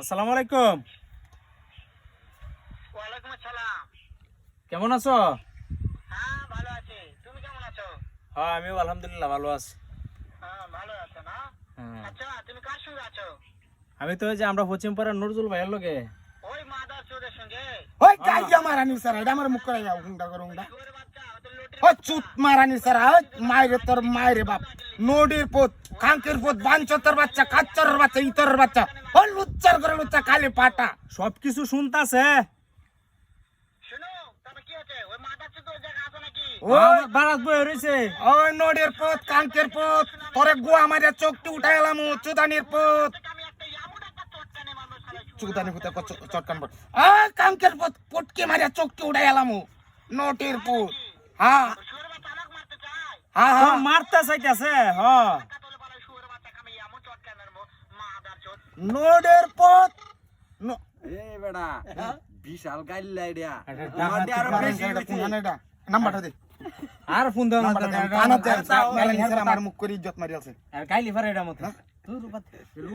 আসসালামু আলাইকুম। ওয়ালাইকুম আসসালাম। কেমন আছো? হ্যাঁ ভালো আছি, তুমি কেমন আছো? হ্যাঁ, আমিও আলহামদুলিল্লাহ ভালো আছি। হ্যাঁ ভালো আছো না? হ্যাঁ, আচ্ছা তুমি কার সঙ্গে আছো? আমি তো ওই যে আমরা পশ্চিমপাড়ার নজরুল ভাইয়ের লগে। ওই মাদার চোদের সঙ্গে? ওই গাইয়া মারানি স্যার এটা আমার মুখ করে যাও হুন্ডা করো হুন্ডা শুয়োরের বাচ্চা, ওদের লটির ওই চুত মারানি স্যার ওই মায়েরে তোর মায়েরে বাপ নদীর পুত কাঙ্কের পুত বাঞ্চতের বাচ্চা কাচ্চরের বাচ্চা ইতরের বাচ্চা ওই লুচ্চার করে লুচ্চা কালি পাটা সবকিছু শুনতাছে। শুনো, তবে কি হচ্ছে? ওই মাদার চোদ ওই জায়গা আছে নাকি? ওই বারাত বই রয়েছে। ওই নদীর পুত কাঙ্কের পুত তোরে গুয়া মারিয়া চোখটি উঠাই এলাম চুদানির পুত আমি একটা এমন একটা চটকানে মারবো শালা শুয়োরের চুদানি পুতে চটকান পড় ওই কাঙ্কের পুত পুটকি মারিয়া চোখটি উঠাই এলাম নদীর পুত হ্যাঁ শুয়োরের বাচ্চা আমাকে মারতে চায়। হ্যাঁ হ্যাঁ মারতে চাইতেছে। হ, টাকা তোলে বলে শুয়োরের বাচ্চাকে আমি এমন চটকানে মারবো, মাদার চোদ। নদীর পুত এই বেটা বিশাল গাইল্লা আইডিয়া নাম্বারটা দে আর ফোন দাও না। আমার মুখ করে ইজ্জত মারি আছে আর কাইলি ফারে এটা মত।